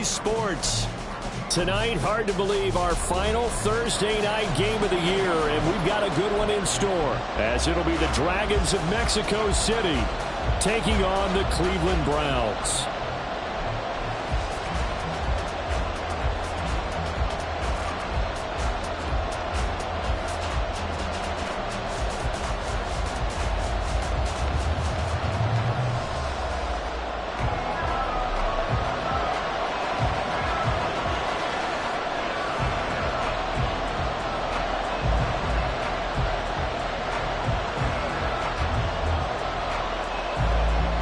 today's sports. Tonight, hard to believe, our final Thursday night game of the year, and we've got a good one in store, as it'll be the Dragons of Mexico City taking on the Cleveland Browns.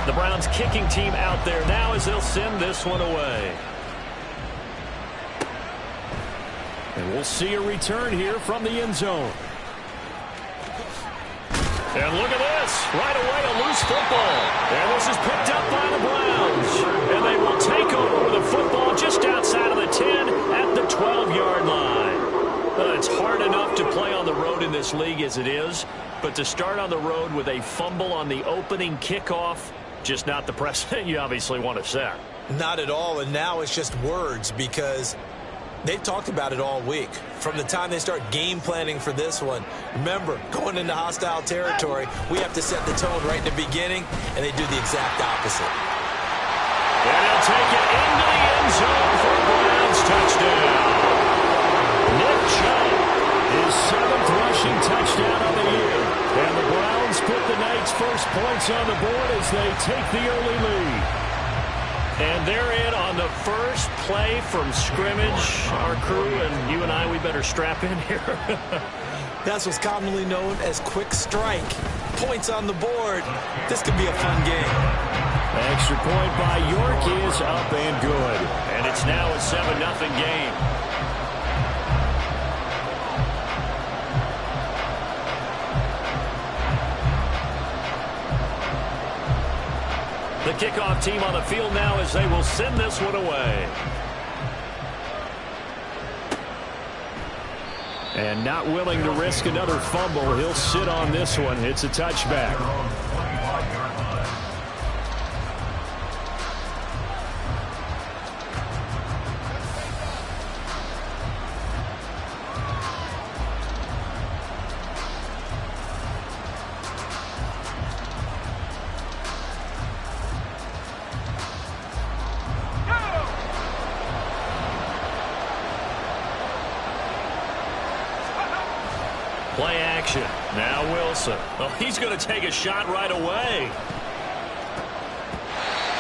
The Browns kicking team out there now as they'll send this one away. And we'll see a return here from the end zone. And look at this. Right away, a loose football. And this is picked up by the Browns. And they will take over the football just outside of the 10 at the 12-yard line. It's hard enough to play on the road in this league as it is. But to start on the road with a fumble on the opening kickoff, just not the precedent you obviously want to set. Not at all, and now it's just words because they've talked about it all week. From the time they start game planning for this one, remember, going into hostile territory, we have to set the tone right in the beginning, and they do the exact opposite. And he'll take it into the end zone for a Browns touchdown. Nick Chubb, his 7th rushing touchdown of the year. And the Browns put the night's first points on the board as they take the early lead. And they're in on the first play from scrimmage. Our crew and you and I, we better strap in here. That's what's commonly known as quick strike. Points on the board. This could be a fun game. Extra point by York is up and good. And it's now a 7-0 game. The kickoff team on the field now as they will send this one away. And not willing to risk another fumble, he'll sit on this one. It's a touchback. Play action. Now Wilson. Oh, he's going to take a shot right away.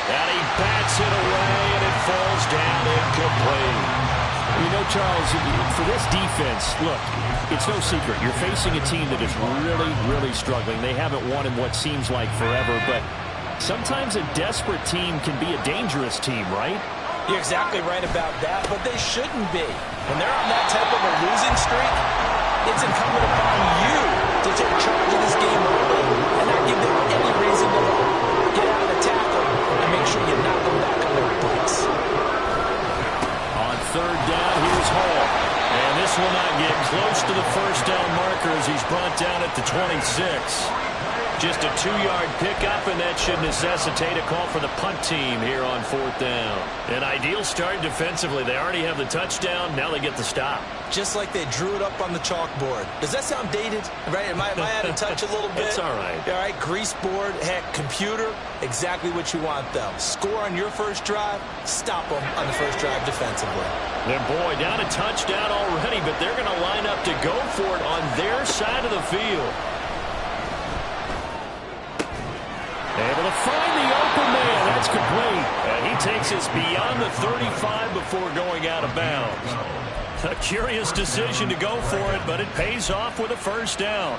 And he bats it away, and it falls down incomplete. You know, Charles, for this defense, look, it's no secret. You're facing a team that is really, really struggling. They haven't won in what seems like forever, but sometimes a desperate team can be a dangerous team, right? You're exactly right about that, but they shouldn't be. When they're on that type of a losing streak, it's incumbent upon you to take charge of this game early and not give them any reason to get out of the tackle and make sure you knock them back on their butts. On third down, here's Hall. And this will not get close to the first down marker as he's brought down at the 26. Just a 2-yard pickup, and that should necessitate a call for the punt team here on 4th down. An ideal start defensively. They already have the touchdown. Now they get the stop. Just like they drew it up on the chalkboard. Does that sound dated? Right? Am I out of touch a little bit? It's all right. All right, grease board, heck, computer, exactly what you want, though. Score on your first drive, stop them on the first drive defensively. And boy, down a touchdown already, but they're going to line up to go for it on their side of the field. Able to find the open man. That's complete. And he takes us beyond the 35 before going out of bounds. A curious decision to go for it, but it pays off with a first down.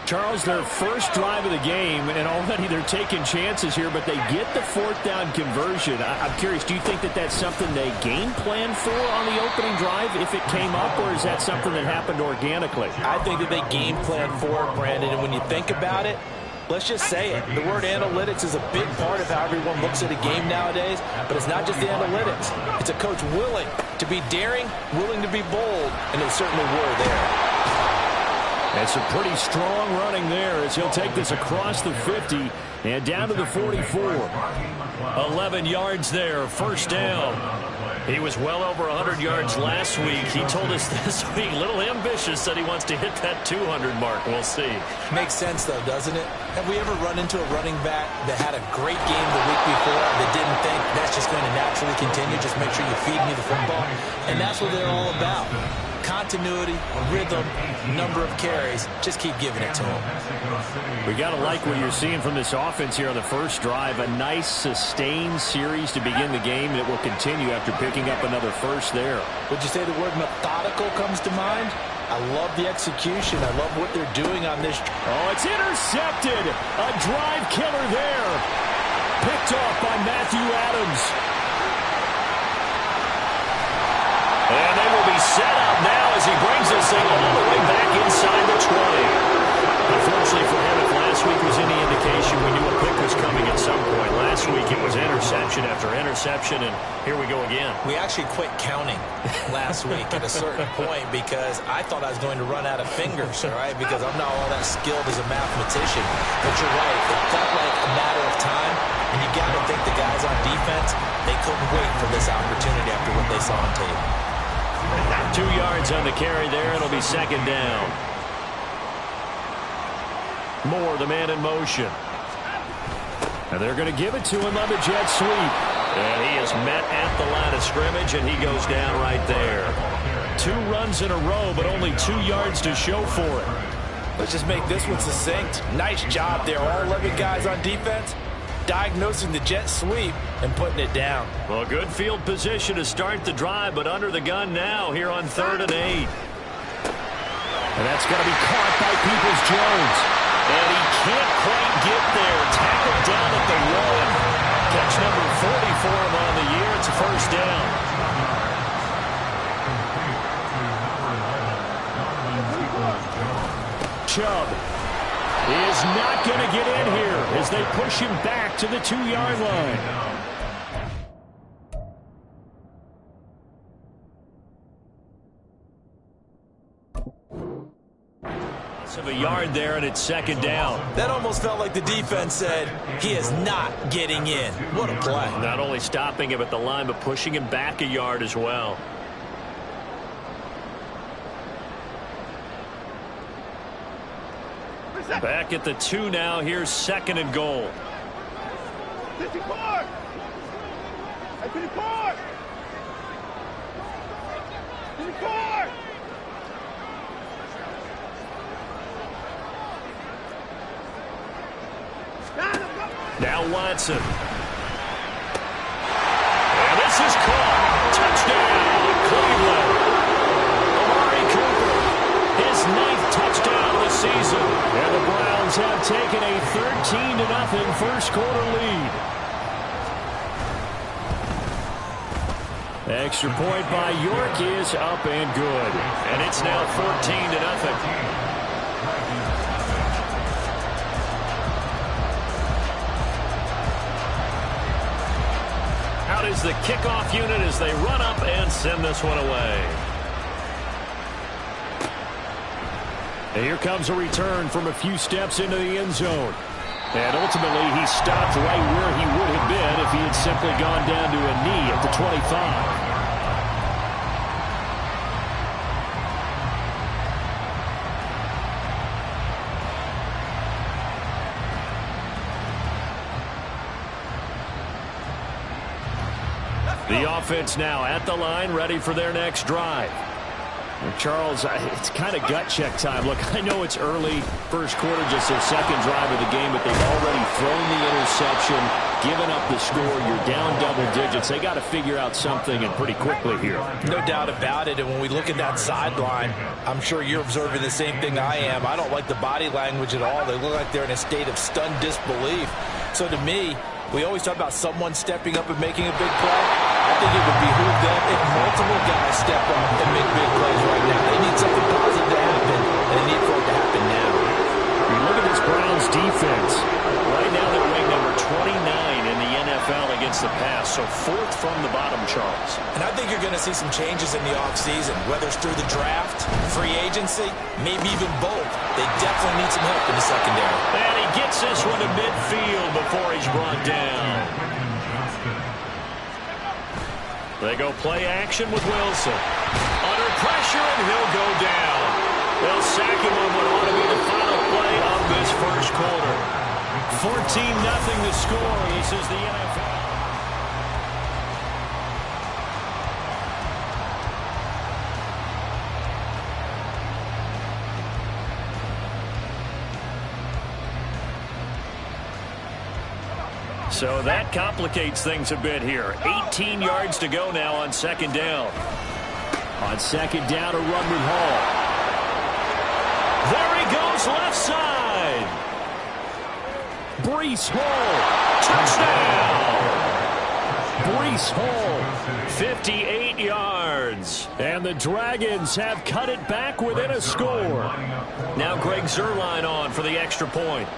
Charles, their first drive of the game, and already they're taking chances here, but they get the 4th down conversion. I'm curious, do you think that that's something they game plan for on the opening drive if it came up, or is that something that happened organically? I think that they game plan for it, Brandon, and when you think about it, let's just say it. The word analytics is a big part of how everyone looks at a game nowadays, but it's not just the analytics. It's a coach willing to be daring, willing to be bold, and they certainly were there. That's a pretty strong running there as he'll take this across the 50 and down to the 44. 11 yards there, first down. He was well over 100 yards last week. He told us this week, a little ambitious, that he wants to hit that 200 mark. We'll see. Makes sense, though, doesn't it? Have we ever run into a running back that had a great game the week before that didn't think that's just going to naturally continue? Just make sure you feed me the football. And that's what they're all about. Continuity, rhythm, number of carries. Just keep giving it to them. We got to like what you're seeing from this offense here on the first drive. A nice, sustained series to begin the game, and it will continue after picking up another first there. Would you say the word methodical comes to mind? I love the execution. I love what they're doing on this. Oh, it's intercepted. A drive killer there. Picked off by Matthew Adams. And they will be set up now as he brings this thing all the way back inside the 20. Unfortunately for him, if last week was any indication, we knew a pick was coming at some point. Last week it was interception after interception, and here we go again. We actually quit counting last week at a certain point because I thought I was going to run out of fingers, all right, because I'm not all that skilled as a mathematician. But you're right. It felt like a matter of time, and you got to think the guys on defense, they couldn't wait for this opportunity after what they saw on tape. 2 yards on the carry there. It'll be second down. Moore, the man in motion. And they're going to give it to him on the jet sweep. And he is met at the line of scrimmage, and he goes down right there. 2 runs in a row, but only 2 yards to show for it. Let's just make this one succinct. Nice job there. All 11 guys on defense diagnosing the jet sweep and putting it down. Well, good field position to start the drive, but under the gun now here on 3rd and 8. And that's going to be caught by Peoples-Jones. And he can't quite get there. Tackled down at the 1. Catch number 40 for him on the year. It's a first down. Chubb is not going to get in here as they push him back to the 2-yard line. Of a yard there, and it's second down. That almost felt like the defense said, he is not getting in. What a play. Not only stopping him at the line, but pushing him back a yard as well. Back at the 2 now. Here's 2nd and goal. 54! 54! 54! Now Watson. And this is caught. Touchdown, Cleveland. Amari Cooper, his 9th touchdown of the season. And the Browns have taken a 13-0 first quarter lead. Extra point by York is up and good. And it's now 14-0. Out is the kickoff unit as they run up and send this one away. And here comes a return from a few steps into the end zone. And ultimately, he stopped right where he would have been if he had simply gone down to a knee at the 25. The offense now at the line, ready for their next drive. And Charles, it's kind of gut check time. Look, I know it's early, first quarter, just their second drive of the game, but they've already thrown the interception, given up the score. You're down double digits. They got to figure out something, and pretty quickly here. No doubt about it. And when we look at that sideline, I'm sure you're observing the same thing I am. I don't like the body language at all. They look like they're in a state of stunned disbelief. So to me, we always talk about someone stepping up and making a big play. I think it would behoove them if multiple guys step up and make big plays right now. They need something positive to happen, and they need for it to happen now. You look at this Browns defense. Right now they're ranked number 29 in the NFL against the pass, so 4th from the bottom, Charles. And I think you're going to see some changes in the offseason, whether it's through the draft, free agency, maybe even both. They definitely need some help in the secondary. And he gets this one to midfield before he's brought down. They go play action with Wilson. Under pressure, and he'll go down. They'll sack him on what ought to be the final play of this first quarter. 14-0 the score. This is the NFL. So that complicates things a bit here. 18 yards to go now on second down. On second down, a run with Hall. There he goes, left side. Breece Hall. Touchdown. Breece Hall. 58 yards. And the Dragons have cut it back within a score. Now Greg Zuerlein on for the extra point.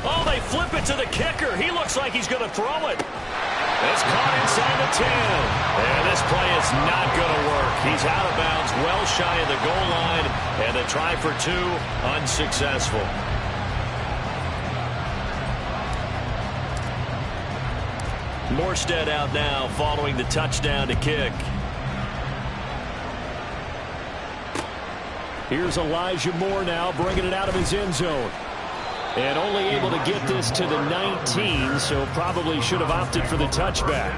Oh, they flip it to the kicker. He looks like he's going to throw it. It's caught inside the 10. And this play is not going to work. He's out of bounds, well shy of the goal line. And the try for two, unsuccessful. Morstead out now following the touchdown to kick. Here's Elijah Moore now bringing it out of his end zone. And only able to get this to the 19, so probably should have opted for the touchback.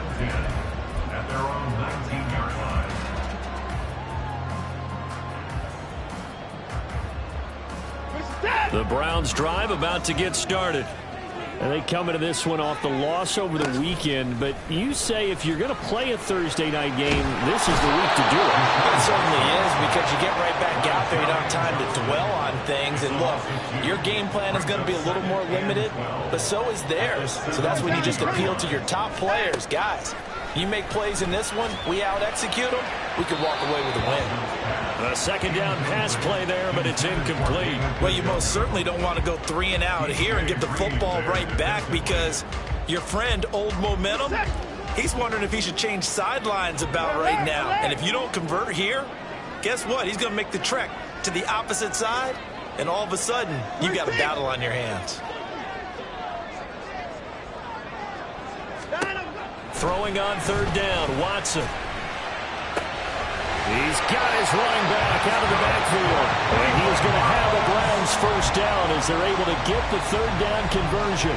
The Browns drive about to get started. And they come into this one off the loss over the weekend. But you say if you're going to play a Thursday night game, this is the week to do it. It certainly is, because you get right back out there. You don't have time to dwell on things. And look, your game plan is going to be a little more limited, but so is theirs. So that's when you just appeal to your top players. Guys, you make plays in this one, we out-execute them, we could walk away with a win. A second down pass play there, but it's incomplete. Well, you most certainly don't want to go 3 and out here and get the football right back, because your friend, Old Momentum, he's wondering if he should change sidelines about right now. And if you don't convert here, guess what? He's going to make the trek to the opposite side, and all of a sudden, you've got a battle on your hands. Throwing on third down, Watson. He's got his running back out of the backfield. And he is going to have the Browns first down as they're able to get the third down conversion.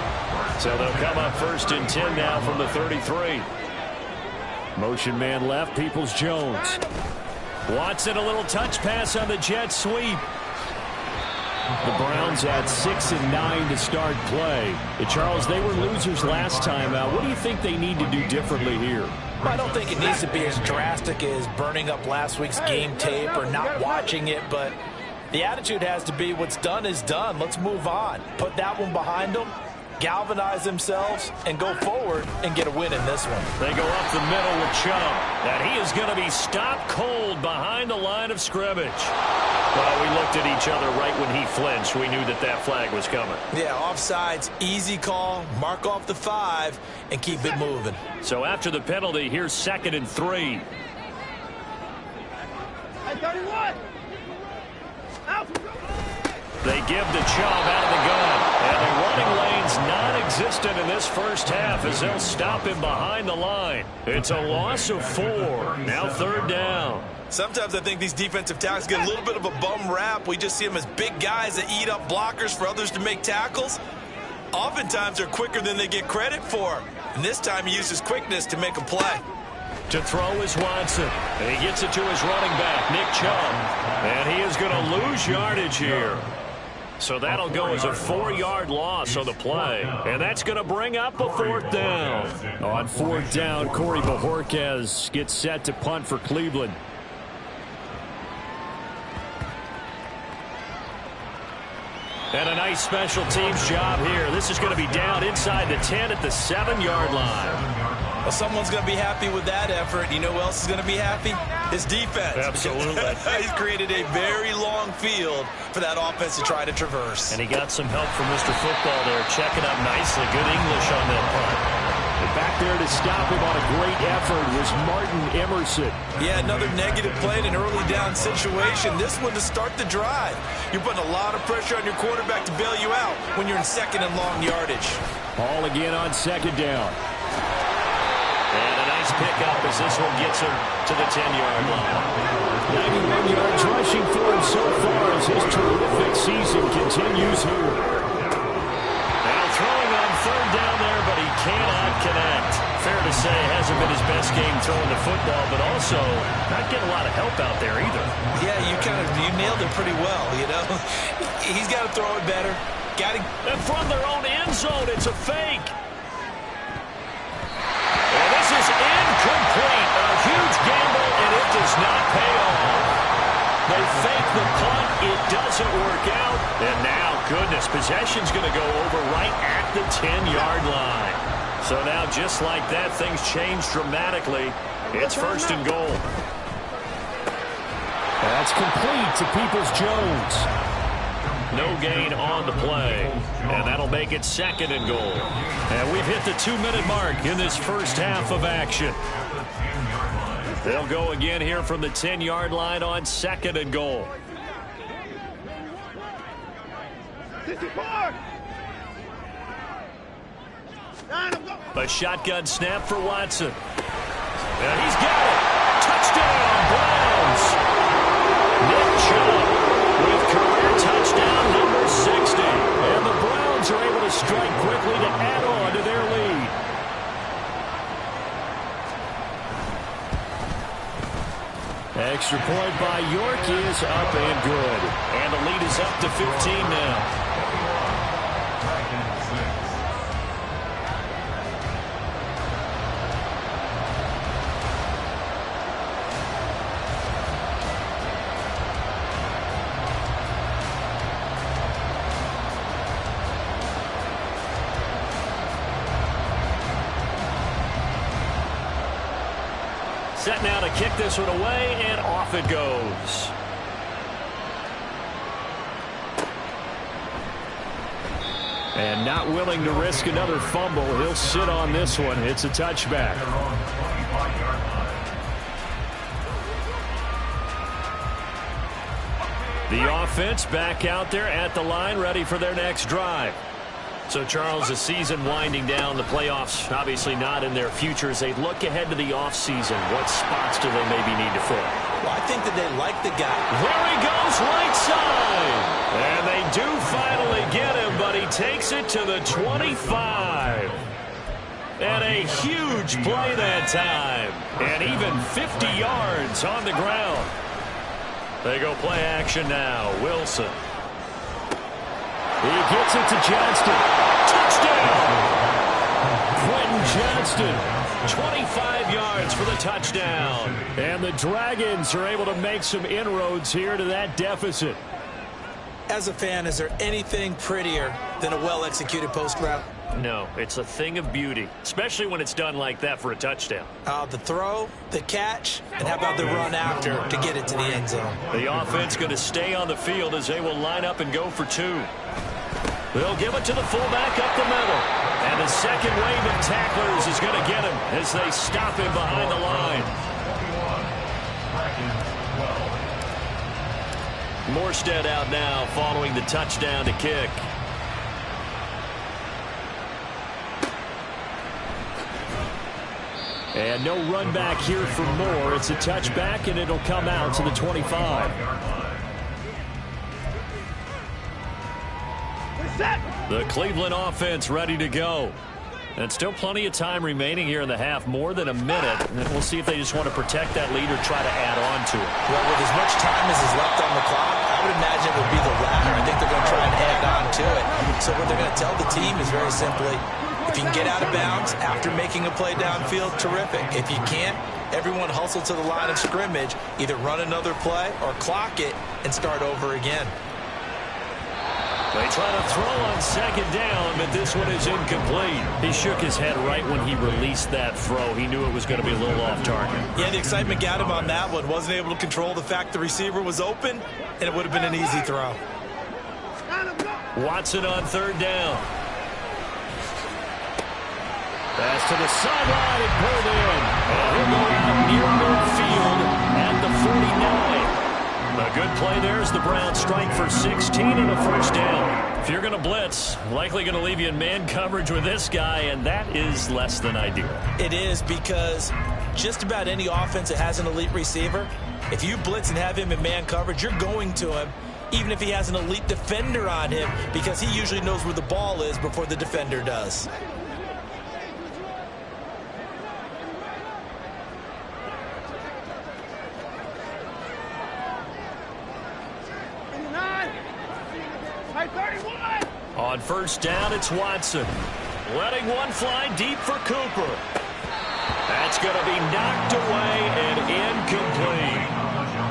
So they'll come up first and 10 now from the 33. Motion man left, Peoples-Jones. Watson, a little touch pass on the jet sweep. The Browns at 6 and 9 to start play. Charles, they were losers last time out. What do you think they need to do differently here? Well, I don't think it needs to be as drastic as burning up last week's game tape or not watching it, but the attitude has to be what's done is done. Let's move on. Put that one behind them, galvanize themselves, and go forward and get a win in this one. They go up the middle with Chubb. And he is going to be stopped cold behind the line of scrimmage. Well, we looked at each other right when he flinched. We knew that that flag was coming. Yeah, offsides, easy call, mark off the 5, and keep it moving. So after the penalty, here's 2nd and 3. They give the Chubb out of the gun. And the running lane's non-existent in this first half as they'll stop him behind the line. It's a loss of 4. Now third down. Sometimes I think these defensive tackles get a little bit of a bum rap. We just see them as big guys that eat up blockers for others to make tackles. Oftentimes they're quicker than they get credit for. And this time he uses quickness to make a play. To throw is Watson. And he gets it to his running back, Nick Chubb. And he is going to lose yardage here. So that'll go as a 4-yard loss on the play. And that's going to bring up a 4th down. On 4th down, Corey Bojorquez gets set to punt for Cleveland. And a nice special teams job here. This is going to be down inside the 10 at the 7-yard line. Well, someone's going to be happy with that effort. You know who else is going to be happy? His defense. Absolutely. He's created a very long field for that offense to try to traverse. And he got some help from Mr. Football there, checking up nicely. Good English on that punt. And back there to stop him on a great effort was Martin Emerson. Yeah, another negative play in an early down situation. This one to start the drive. You're putting a lot of pressure on your quarterback to bail you out when you're in 2nd and long yardage. Ball again on second down. And a nice pickup as this one gets him to the 10-yard line. 91 yards rushing for him so far as his terrific season continues here. Now throwing on third down there, but he cannot connect. Fair to say, hasn't been his best game throwing the football, but also not getting a lot of help out there either. Yeah, you nailed it pretty well, you know. He's got to throw it better. And from their own end zone, it's a fake. And this is incomplete. A huge gamble, and it does not pay off. They fake the punt. It doesn't work out. And now, goodness, possession's going to go over right at the 10-yard line. So now, just like that, things change dramatically. It's first and goal. That's complete to Peoples-Jones. No gain on the play. And that'll make it second and goal. And we've hit the 2-minute mark in this first half of action. They'll go again here from the 10-yard line on second and goal. 54. A shotgun snap for Watson. And he's got it. Touchdown, Browns. Nick Chubb with career touchdown number 60. And the Browns are able to strike quickly to add on to their lead. Extra point by York is up and good. And the lead is up to 15 now. Set now to kick this one away, and off it goes. And not willing to risk another fumble, he'll sit on this one. It's a touchback. The offense back out there at the line, ready for their next drive. So, Charles, the season winding down, the playoffs obviously not in their future. As they look ahead to the offseason, what spots do they maybe need to fill? Well, I think that they like the guy. There he goes, right side. And they do finally get him, but he takes it to the 25. And a huge play that time. And even 50 yards on the ground. They go play action now. Wilson. He gets it to Johnston. Touchdown! Quentin Johnston. 25 yards for the touchdown. And the Dragons are able to make some inroads here to that deficit. As a fan, is there anything prettier than a well-executed post route? No, it's a thing of beauty, especially when it's done like that for a touchdown. The throw, the catch, and how about the run after to get it to the end zone? The offense going to stay on the field as they will line up and go for two. They'll give it to the fullback up the middle. And the second wave of tacklers is going to get him as they stop him behind the line. Morstead out now following the touchdown to kick. And no run back here for Moore. It's a touchback, and it'll come out to the 25. The Cleveland offense ready to go. And still plenty of time remaining here in the half, more than a minute. And we'll see if they just want to protect that lead or try to add on to it. Well, with as much time as is left on the clock, I would imagine it would be the latter. I think they're going to try and add on to it. So what they're going to tell the team is very simply, if you can get out of bounds after making a play downfield, terrific. If you can't, everyone hustle to the line of scrimmage, either run another play or clock it and start over again. They try to throw on second down, but this one is incomplete. He shook his head right when he released that throw. He knew it was going to be a little off target. Yeah, the excitement got him on that one. Wasn't able to control the fact the receiver was open, and it would have been an easy throw. Watson on third down. Pass to the sideline and pulled in. And he'll go out near midfield at the 49. A good play there as the Browns strike for 16 and a first down. If you're going to blitz, likely going to leave you in man coverage with this guy, and that is less than ideal. It is, because just about any offense that has an elite receiver, if you blitz and have him in man coverage, you're going to him, even if he has an elite defender on him, because he usually knows where the ball is before the defender does. On first down, it's Watson. Letting one fly deep for Cooper. That's going to be knocked away and incomplete.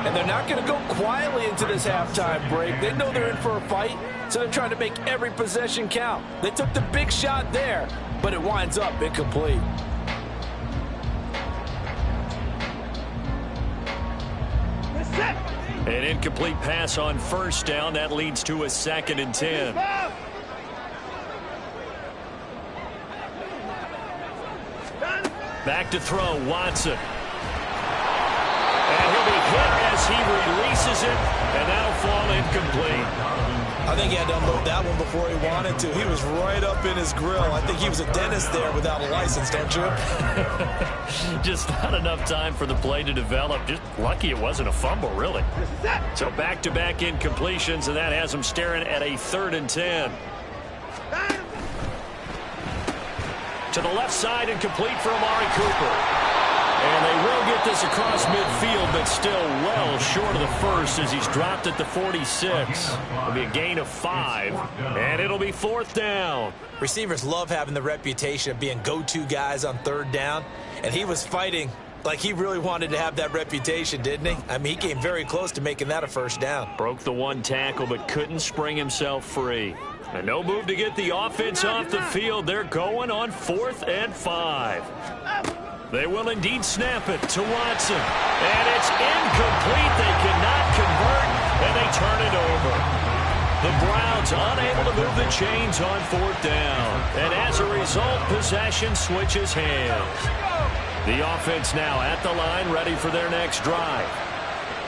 And they're not going to go quietly into this halftime break. They know they're in for a fight, so they're trying to make every possession count. They took the big shot there, but it winds up incomplete. An incomplete pass on first down. That leads to a 2nd and 10. Back to throw, Watson. And he'll be hit as he releases it, and that'll fall incomplete. I think he had to unload that one before he wanted to. He was right up in his grill. I think he was a dentist there without a license, don't you? Just not enough time for the play to develop. Just lucky it wasn't a fumble, really. So back-to-back incompletions, and that has him staring at a 3rd and 10. To the left side, incomplete for Amari Cooper. And they will get this across midfield, but still well short of the first as he's dropped at the 46. It'll be a gain of 5, and it'll be 4th down. Receivers love having the reputation of being go-to guys on 3rd down, and he was fighting like he really wanted to have that reputation, didn't he? I mean, he came very close to making that a 1st down. Broke the one tackle, but couldn't spring himself free. And no move to get the offense off the field. They're going on 4th and 5. They will indeed snap it to Watson. And it's incomplete. They cannot convert, and they turn it over. The Browns unable to move the chains on 4th down. And as a result, possession switches hands. The offense now at the line, ready for their next drive.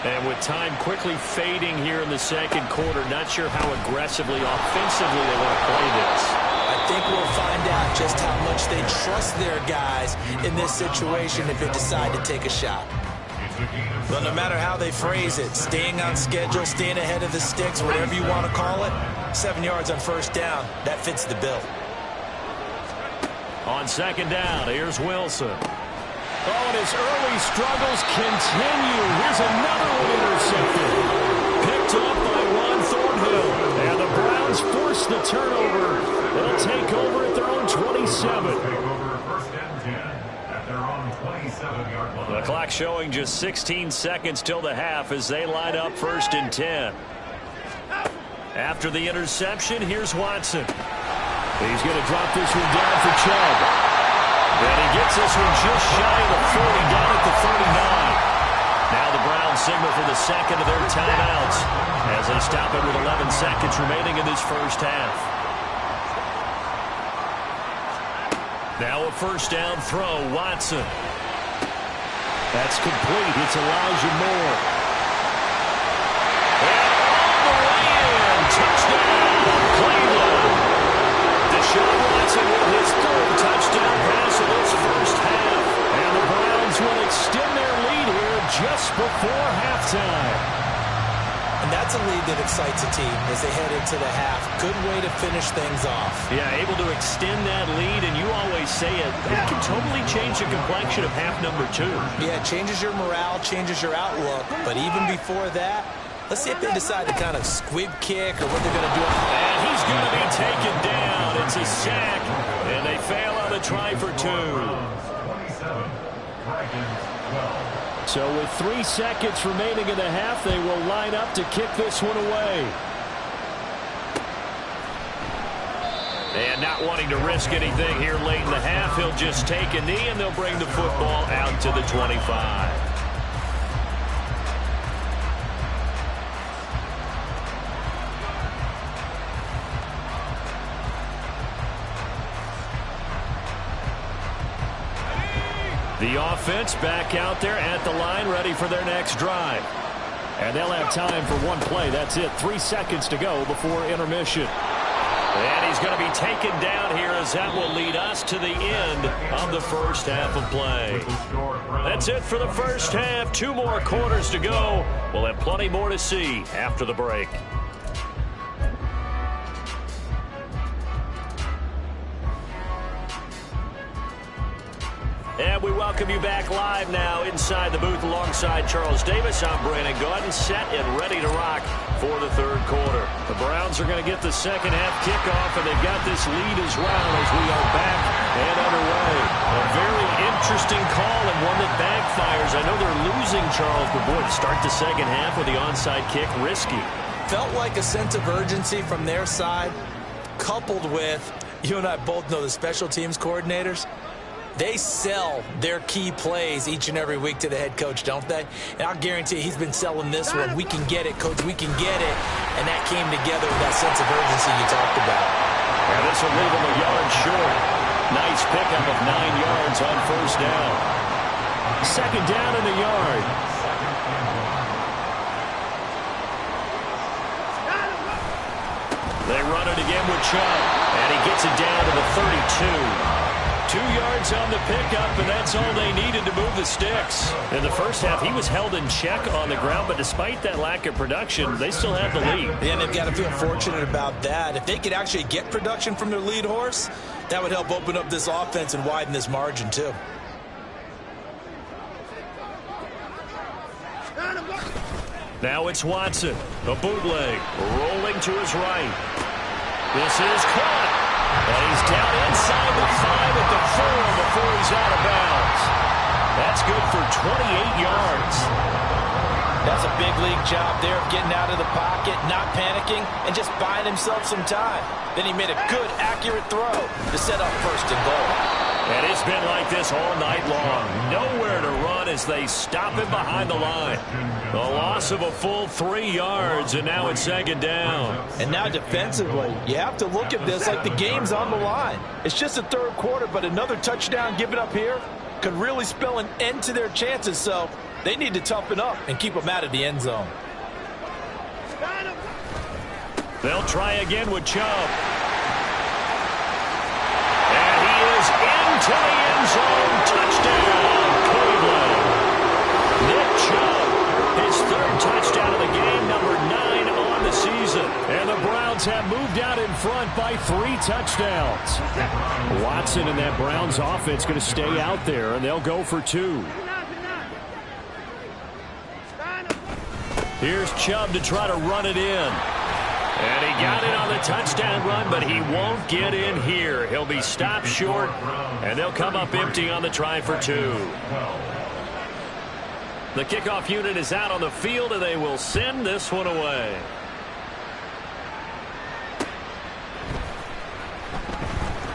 And with time quickly fading here in the 2nd quarter, not sure how aggressively, offensively they want to play this. I think we'll find out just how much they trust their guys in this situation if they decide to take a shot. But no matter how they phrase it, staying on schedule, staying ahead of the sticks, whatever you want to call it, 7 yards on 1st down, that fits the bill. On 2nd down, here's Wilson. Oh, and his early struggles continue. Here's another one intercepted. Picked up by Ron Thornhill. And the Browns force the turnover. They'll take over at their own 27. The clock showing just 16 seconds till the half as they line up 1st and 10. After the interception, here's Watson. He's going to drop this one down for Chubb. And he gets this one just shy of the 40, down at the 39. Now the Browns signal for the 2nd of their timeouts as they stop it with 11 seconds remaining in this 1st half. Now a 1st down throw, Watson. That's complete. It's Elijah Moore. And all the way in. Touchdown, Cleveland. Deshaun Watson with his 3rd touchdown pass of this 1st half. And the Browns will extend their lead here just before halftime. And that's a lead that excites a team as they head into the half. Good way to finish things off. Yeah, able to extend that lead, and you always say it can totally change the complexion of half number 2. Yeah, it changes your morale, changes your outlook. But even before that, let's see if they decide to kind of squib kick or what they're going to do. And he's going to be taken down. It's a sack, and they fail on the try for 2. So with 3 seconds remaining in the half, they will line up to kick this one away. And not wanting to risk anything here late in the half, he'll just take a knee, and they'll bring the football out to the 25. The offense back out there at the line, ready for their next drive. And they'll have time for one play. That's it. 3 seconds to go before intermission. And he's going to be taken down here as that will lead us to the end of the first half of play. That's it for the first half. 2 more quarters to go. We'll have plenty more to see after the break. And we welcome you back live now inside the booth alongside Charles Davis. I'm Brandon Gaudin, set and ready to rock for the third quarter. The Browns are going to get the second half kickoff, and they've got this lead as well as we are back and underway. A very interesting call and one that backfires. I know they're losing, Charles, but boy, to start the second half with the onside kick, risky. Felt like a sense of urgency from their side, coupled with, you and I both know the special teams coordinators. They sell their key plays each and every week to the head coach, don't they? And I'll guarantee he's been selling this one. We can get it, coach. We can get it. And that came together with that sense of urgency you talked about. And this will leave him a yard short. Nice pickup of 9 yards on first down. Second down in the yard. They run it again with Chubb. And he gets it down to the 32. 2 yards on the pickup, and that's all they needed to move the sticks. In the first half, he was held in check on the ground, but despite that lack of production, they still have the lead. Yeah, and they've got to feel fortunate about that. If they could actually get production from their lead horse, that would help open up this offense and widen this margin, too. Now it's Watson, a bootleg, rolling to his right. This is caught. And he's down inside the 5 at the 4 before he's out of bounds. That's good for 28 yards. That's a big league job there of getting out of the pocket, not panicking, and just buying himself some time. Then he made a good, accurate throw to set up first and goal. And it's been like this all night long. Nowhere to run as they stop him behind the line. The loss of a full 3 yards, and now it's second down. And now defensively, you have to look at this like the game's on the line. It's just the third quarter, but another touchdown given up here could really spell an end to their chances. So they need to toughen up and keep them out of the end zone. They'll try again with Chubb. And he is into the end zone. Touchdown, Cleveland. Nick Chubb, his third touchdown of the game, number 9 on the season. And the Browns have moved out in front by 3 touchdowns. Watson and that Browns offense going to stay out there, and they'll go for 2. Here's Chubb to try to run it in. And he got it on the touchdown run, but he won't get in here. He'll be stopped short, and they'll come up empty on the try for 2. The kickoff unit is out on the field, and they will send this one away.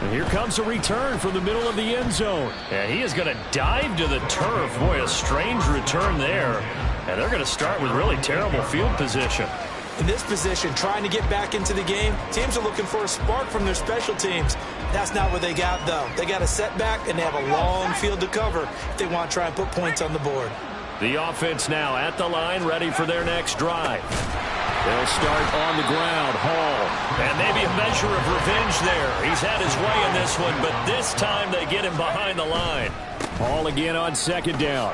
And here comes a return from the middle of the end zone. And he is going to dive to the turf. Boy, a strange return there. And they're going to start with really terrible field position. In this position, trying to get back into the game, teams are looking for a spark from their special teams. That's not what they got, though. They got a setback, and they have a long field to cover if they want to try and put points on the board. The offense now at the line, ready for their next drive. They'll start on the ground. Hall. And maybe a measure of revenge there. He's had his way in this one, but this time they get him behind the line. Hall again on second down.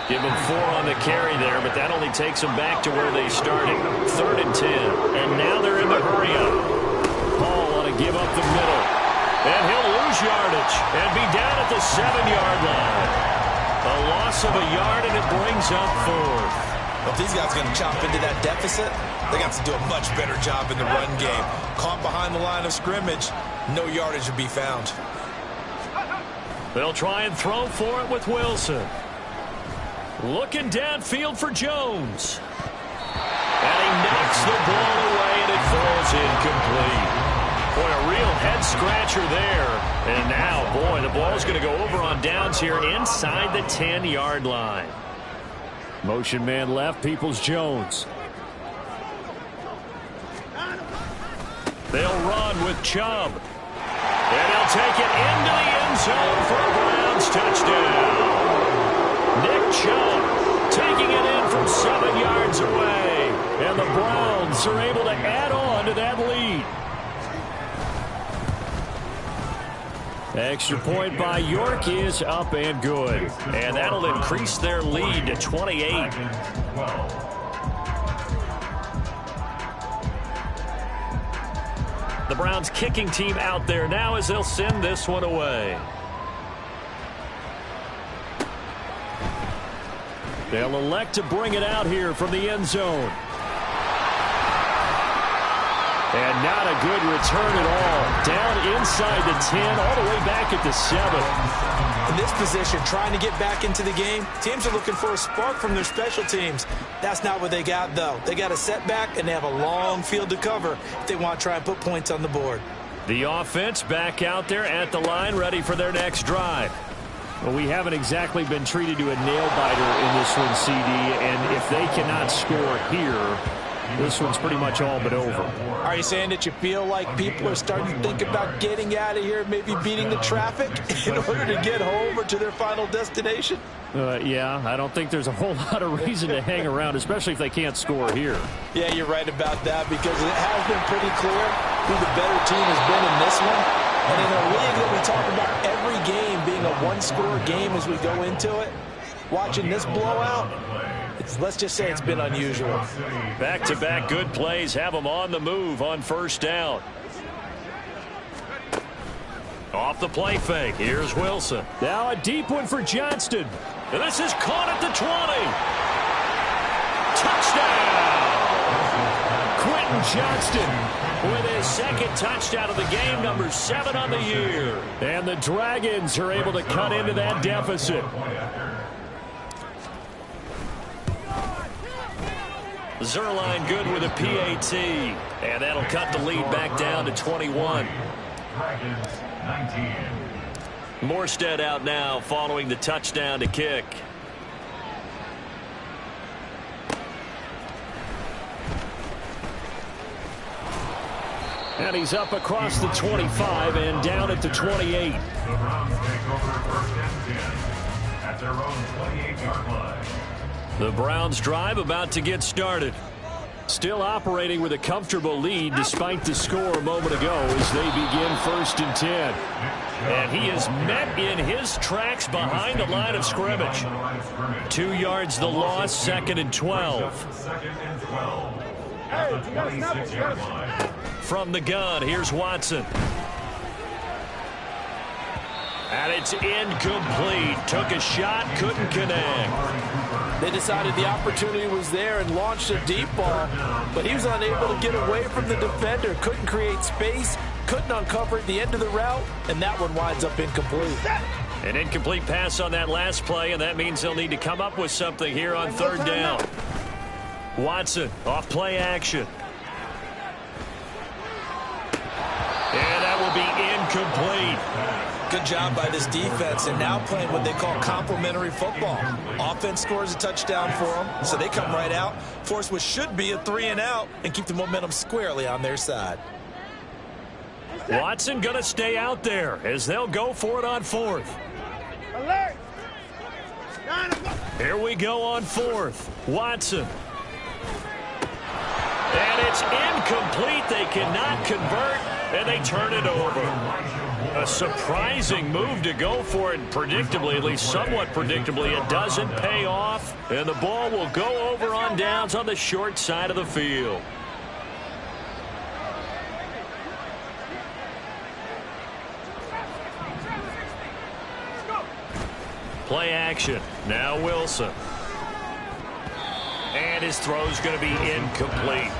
Give him 4 on the carry there, but that only takes them back to where they started. 3rd and 10. And now they're in the hurry-up. Hall on a give up the middle. And he'll lose yardage and be down at the 7-yard line. A loss of a yard, and it brings up 4th. If these guys are going to chop into that deficit, they got to do a much better job in the run game. Caught behind the line of scrimmage, no yardage would be found. They'll try and throw for it with Wilson. Looking downfield for Jones. And he knocks the ball away, and it falls incomplete. Boy, a real head-scratcher there. And now, boy, the ball's going to go over on downs here inside the 10-yard line. Motion man left, Peoples-Jones. They'll run with Chubb. And he'll take it into the end zone for a Browns touchdown. Nick Chubb taking it in from 7 yards away. And the Browns are able to add on to that lead. Extra point by York is up and good. And that'll increase their lead to 28. The Browns kicking team out there now as they'll send this one away. They'll elect to bring it out here from the end zone. And not a good return at all. Down inside the 10, all the way back at the 7. In this position, trying to get back into the game, teams are looking for a spark from their special teams. That's not what they got, though. They got a setback, and they have a long field to cover if they want to try and put points on the board. The offense back out there at the line, ready for their next drive. Well, we haven't exactly been treated to a nail-biter in this one, CD, and if they cannot score here, this one's pretty much all but over. Are you saying that you feel like people are starting to think about getting out of here, maybe beating the traffic in order to get home or to their final destination? Yeah, I don't think there's a whole lot of reason to hang around, especially if they can't score here. Yeah, you're right about that, because it has been pretty clear who the better team has been in this one. And in a league that we talk about every game being a one-score game as we go into it, watching this blowout, let's just say it's been unusual. Back-to-back good plays have them on the move on first down. Off the play fake. Here's Wilson. Now a deep one for Johnston. And this is caught at the 20. Touchdown! Quentin Johnston with his second touchdown of the game, number 7 on the year. And the Dragons are able to cut into that deficit. Zerline good with a PAT. And that'll cut the lead back down to 21. Morstead out now following the touchdown to kick. And he's up across the 25 and down at the 28. The Browns drive about to get started. Still operating with a comfortable lead despite the score a moment ago as they begin 1st and 10. And he is met in his tracks behind the line of scrimmage. 2 yards the loss, 2nd and 12. From the gun, here's Watson. And it's incomplete. Took a shot, couldn't connect. They decided the opportunity was there and launched a deep ball, but he was unable to get away from the defender. Couldn't create space, couldn't uncover at the end of the route, and that one winds up incomplete. An incomplete pass on that last play, and that means they'll need to come up with something here on 3rd down. Watson off play action. And that will be incomplete. Good job by this defense, and now playing what they call complementary football. Offense scores a touchdown for them, so they come right out, force what should be a 3-and-out, and keep the momentum squarely on their side. Watson going to stay out there as they'll go for it on 4th. Alert! Here we go on 4th. Watson. And it's incomplete. They cannot convert, and they turn it over. A surprising move to go for it, predictably, at least somewhat predictably. It doesn't pay off, and the ball will go over on downs on the short side of the field. Play action. Now Wilson. And his throw's going to be incomplete.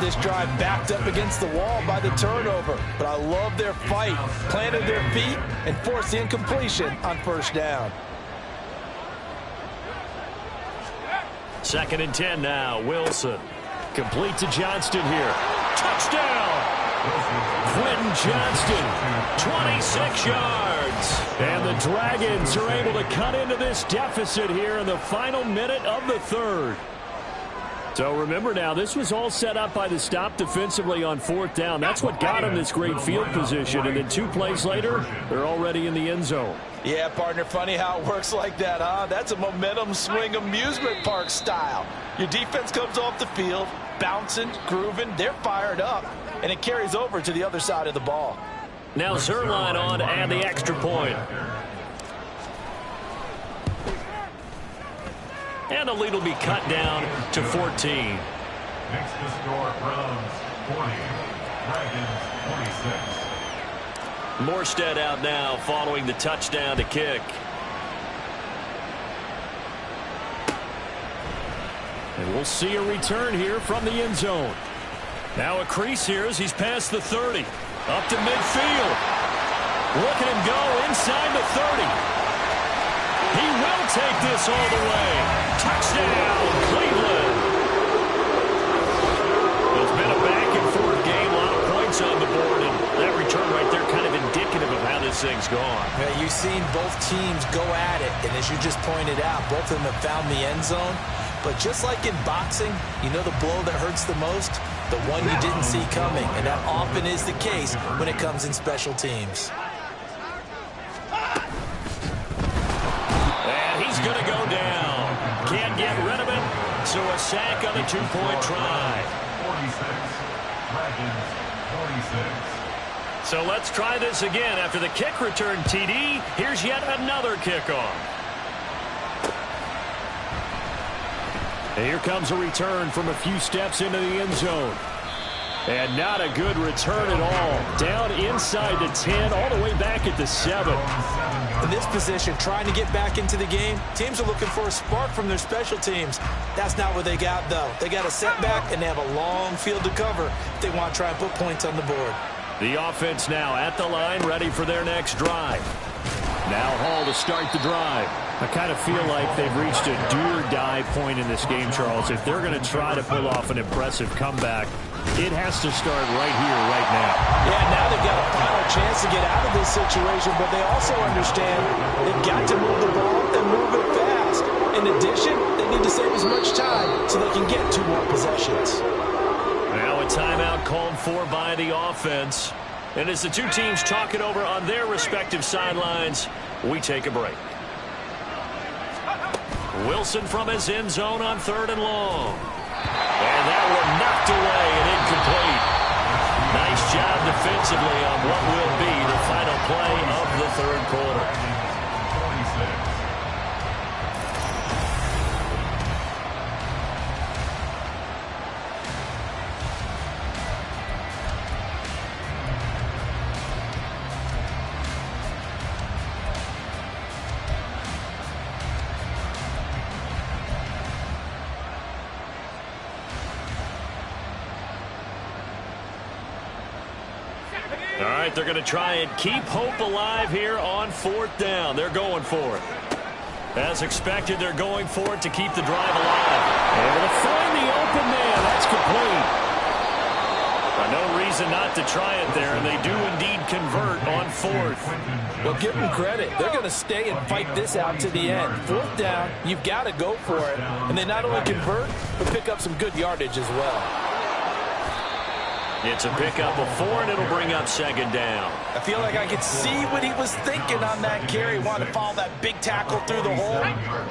This drive backed up against the wall by the turnover, but I love their fight, planted their feet, and forced the incompletion on 1st down. 2nd and 10 now. Wilson. Complete to Johnston here. Touchdown! Quentin Johnston, 26 yards. And the Dragons are able to cut into this deficit here in the final minute of the 3rd. So remember now, this was all set up by the stop defensively on 4th down. That's what got them this great field position. And then 2 plays later, they're already in the end zone. Yeah, partner, funny how it works like that, huh? That's a momentum swing amusement park style. Your defense comes off the field, bouncing, grooving, they're fired up, and it carries over to the other side of the ball. Now Zerline on to add the extra point. And the lead will be cut down to 14. Next to score, Browns 20, Dragons 26. Morstead out now following the touchdown to kick. And we'll see a return here from the end zone. Now a crease here as he's past the 30. Up to midfield. Look at him go inside the 30. He will take this all the way. Touchdown, Cleveland. It's been a back-and-forth game, a lot of points on the board, and that return right there kind of indicative of how this thing's gone. Yeah, you've seen both teams go at it, and as you just pointed out, both of them have found the end zone. But just like in boxing, you know the blow that hurts the most? The one you didn't see coming, and that often is the case when it comes in special teams. He's going to go down. Can't get rid of it. So a sack on the 2-point try. 46. Dragons 46. So let's try this again. After the kick return TD, here's yet another kickoff. And here comes a return from a few steps into the end zone. And not a good return at all. Down inside the 10, all the way back at the 7. In this position, trying to get back into the game, teams are looking for a spark from their special teams. That's not what they got, though. They got a setback, and they have a long field to cover if they want to try and put points on the board. The offense now at the line, ready for their next drive. Now Hall to start the drive. I kind of feel like they've reached a do-or-die point in this game, Charles. If they're going to try to pull off an impressive comeback, it has to start right here, right now. Yeah, now they've got a final chance to get out of this situation, but they also understand they've got to move the ball and move it fast. In addition, they need to save as much time so they can get 2 more possessions. Now a timeout called for by the offense. And as the 2 teams talk it over on their respective sidelines, we take a break. Wilson from his end zone on 3rd and long. And that one knocked away and incomplete. Nice job defensively on what will be the final play of the 3rd quarter. 26. All right, they're going to try and keep hope alive here on 4th down. They're going for it. As expected, they're going for it to keep the drive alive. Able to find the open man. That's complete. No reason not to try it there, and they do indeed convert on 4th. Well, give them credit. They're going to stay and fight this out to the end. 4th down, you've got to go for it. And they not only convert, but pick up some good yardage as well. It's a pickup of 4, and it'll bring up 2nd down. I feel like I could see what he was thinking on that carry. Wanted to follow that big tackle through the hole.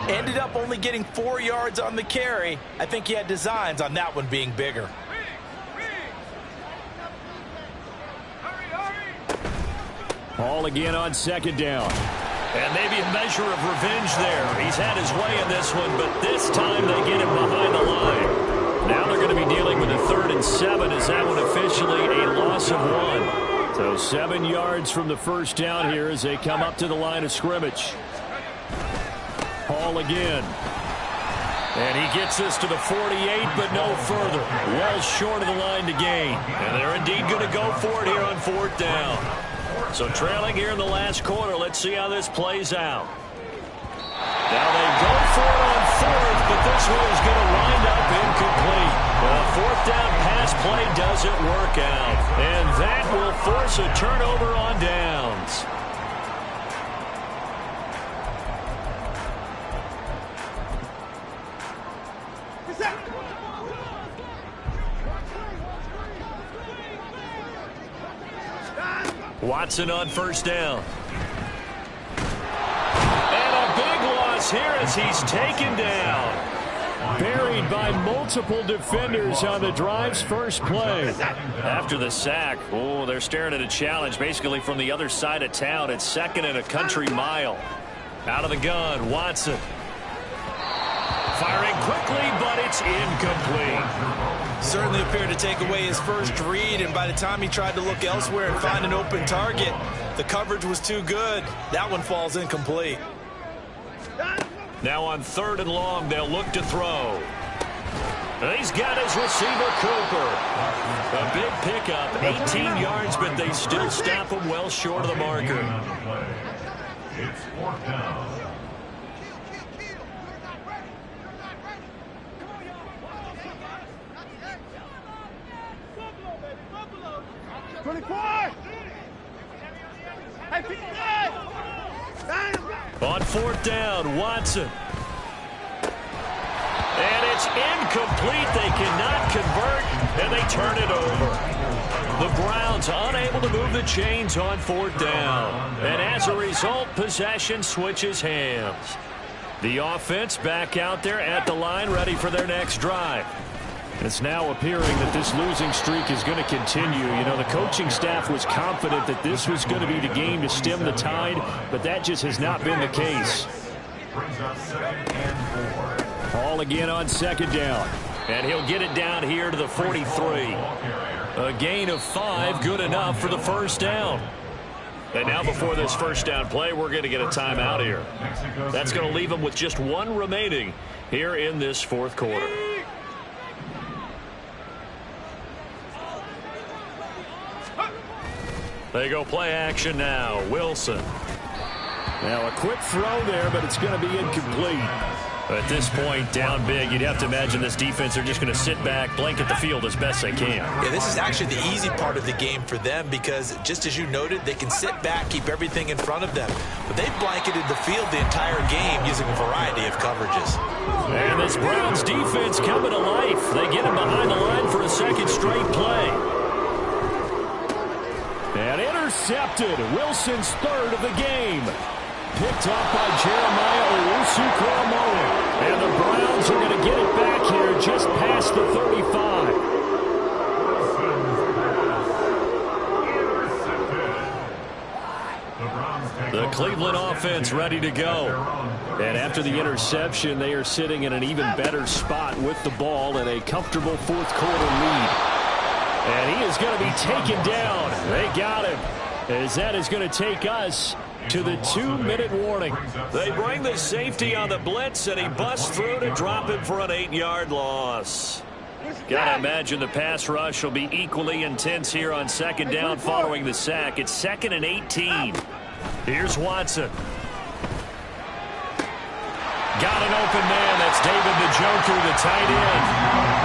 Ended up only getting 4 yards on the carry. I think he had designs on that one being bigger. Hall again on 2nd down. And maybe a measure of revenge there. He's had his way in this one, but this time they get him behind the line. Now they're going to be dealing with a 3rd and 7 as that one officially a loss of 1. So 7 yards from the first down here as they come up to the line of scrimmage. Hall again. And he gets this to the 48, but no further. Well short of the line to gain. And they're indeed going to go for it here on 4th down. So trailing here in the last quarter. Let's see how this plays out. Now they go for it on 4th, but this one is going to wind up incomplete. The 4th down pass play doesn't work out. And that will force a turnover on downs. Watson on first down. And a big loss here as he's taken down. Buried by multiple defenders on the drive's first play. After the sack, oh, they're staring at a challenge basically from the other side of town. It's 2nd and a country mile. Out of the gun, Watson. Firing quickly, but it's incomplete. Certainly appeared to take away his first read, and by the time he tried to look elsewhere and find an open target, the coverage was too good. That one falls incomplete. Now on 3rd and long, they'll look to throw. And he's got his receiver, Cooper. A big pickup, 18 yards, but they still stop him well short of the marker. It's 4th down. On 4th down, Watson. And it's incomplete. They cannot convert, and they turn it over. The Browns unable to move the chains on 4th down. And as a result, possession switches hands. The offense back out there at the line, ready for their next drive. It's now appearing that this losing streak is going to continue. You know, the coaching staff was confident that this was going to be the game to stem the tide, but that just has not been the case. Brings up 2nd and 4. Ball again on 2nd down. And he'll get it down here to the 43. A gain of 5, good enough for the first down. And now before this first down play, we're going to get a timeout here. That's going to leave them with just 1 remaining here in this 4th quarter. They go play action now. Wilson. Now a quick throw there, but it's going to be incomplete. At this point, down big, you'd have to imagine this defense are just going to sit back, blanket the field as best they can. Yeah, this is actually the easy part of the game for them because, just as you noted, they can sit back, keep everything in front of them. But they've blanketed the field the entire game using a variety of coverages. And this Browns defense coming to life. They get him behind the line for a 2nd straight play. And intercepted. Wilson's 3rd of the game. Picked off by Jeremiah Owusu-Koramoah. And the Browns are going to get it back here just past the 35. The Cleveland offense ready to go. And after the interception, they are sitting in an even better spot with the ball and a comfortable 4th quarter lead. And he is going to be taken down. They got him. As that is going to take us to the 2-minute warning. They bring the safety on the blitz, and he busts through to drop him for an 8-yard loss. Got to imagine the pass rush will be equally intense here on 2nd down following the sack. It's 2nd and 18. Here's Watson. Got an open man. That's David Njoku, the tight end.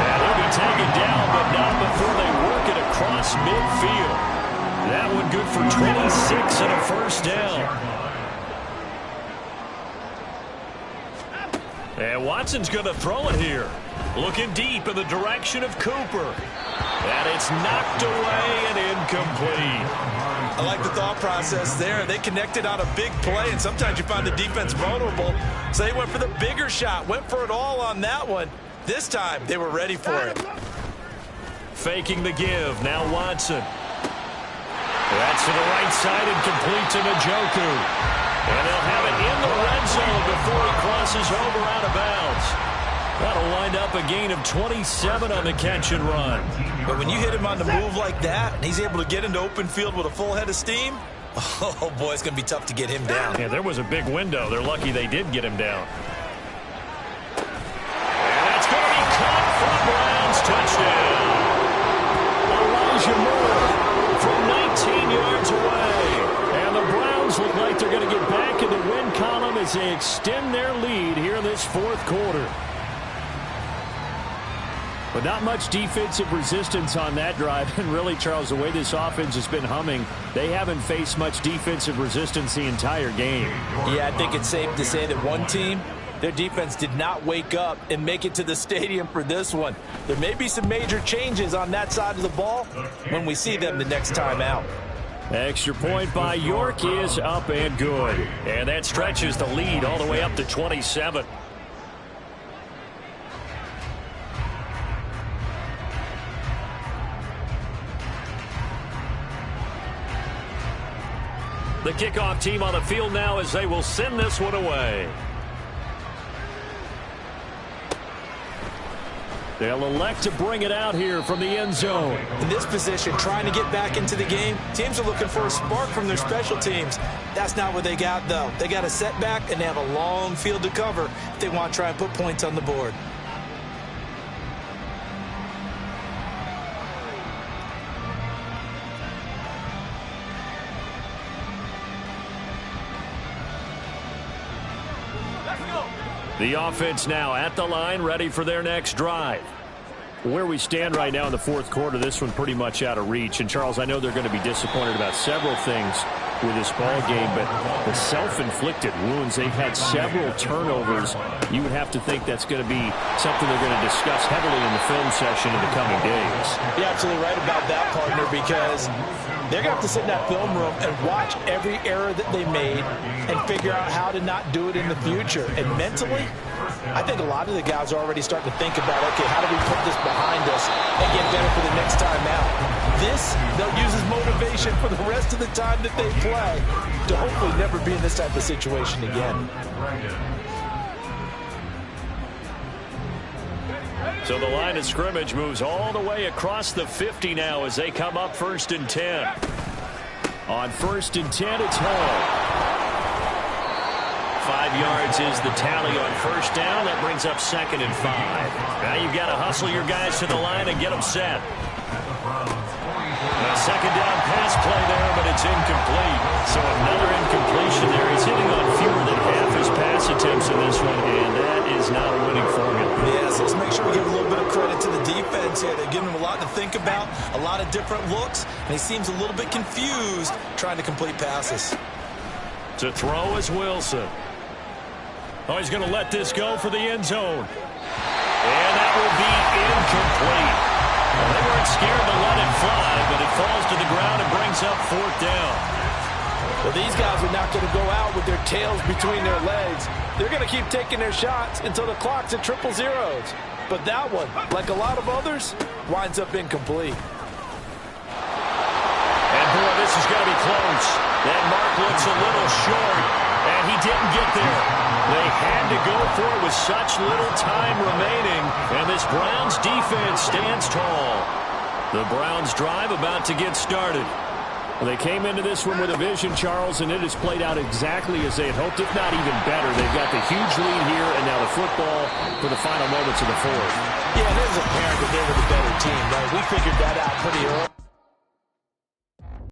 And he'll be taken down, but not before they work it across midfield. That one good for 26 and a first down. And Watson's going to throw it here. Looking deep in the direction of Cooper. And it's knocked away and incomplete. I like the thought process there. They connected on a big play, and sometimes you find the defense vulnerable. So they went for the bigger shot, went for it all on that one. This time, they were ready for it. Faking the give. Now Watson. That's to the right side and complete to Njoku. And they'll have it in the red zone before he crosses over out of bounds. That'll wind up a gain of 27 on the catch and run. But when you hit him on the move like that, and he's able to get into open field with a full head of steam, oh boy, it's going to be tough to get him down. Yeah, there was a big window. They're lucky they did get him down. And that's going to be caught for the Browns. Touchdown. Elijah Moore from 19 yards away. And the Browns look like they're going to get back in the win column as they extend their lead here in this 4th quarter. But not much defensive resistance on that drive. And really, Charles, the way this offense has been humming, they haven't faced much defensive resistance the entire game. Yeah, I think it's safe to say that one team, their defense did not wake up and make it to the stadium for this one. There may be some major changes on that side of the ball when we see them the next time out. Extra point by York is up and good. And that stretches the lead all the way up to 27. The kickoff team on the field now as they will send this one away. They'll elect to bring it out here from the end zone. In this position, trying to get back into the game, teams are looking for a spark from their special teams. That's not what they got, though. They got a setback, and they have a long field to cover if they want to try and put points on the board. The offense now at the line, ready for their next drive. Where we stand right now in the fourth quarter, this one pretty much out of reach. And, Charles, I know they're going to be disappointed about several things with this ball game, but the self-inflicted wounds, they've had several turnovers. You would have to think that's going to be something they're going to discuss heavily in the film session in the coming days. You're absolutely right about that, partner, because they're going to have to sit in that film room and watch every error that they made and figure out how to not do it in the future. And mentally, I think a lot of the guys are already starting to think about, okay, how do we put this behind us and get better for the next time out? This, they'll use as motivation for the rest of the time that they play to hopefully never be in this type of situation again. So the line of scrimmage moves all the way across the 50 now as they come up 1st and 10. On 1st and 10, it's Hall. 5 yards is the tally on 1st down. That brings up 2nd and 5. Now you've got to hustle your guys to the line and get them set. A 2nd down pass play there, but it's incomplete. So another incompletion there. He's hitting on fewer than half his pass attempts in this one, and that is not a winning formula. Yes, let's make sure we give a little bit of credit to the defense here. They're giving him a lot to think about, a lot of different looks, and he seems a little bit confused trying to complete passes. To throw is Wilson. Oh, he's going to let this go for the end zone. And that will be incomplete. Well, they weren't scared to let it fly, but it falls to the ground and brings up 4th down. Well, these guys are not going to go out with their tails between their legs. They're going to keep taking their shots until the clock's at 000. But that one, like a lot of others, winds up incomplete. And, boy, this is going to be close. That mark looks a little short, and he didn't get there. They had to go for it with such little time remaining, and this Browns defense stands tall. The Browns drive about to get started. Well, they came into this one with a vision, Charles, and it has played out exactly as they had hoped, if not even better. They've got the huge lead here, and now the football for the final moments of the fourth. Yeah, it is apparent that they were the better team, though. We figured that out pretty early.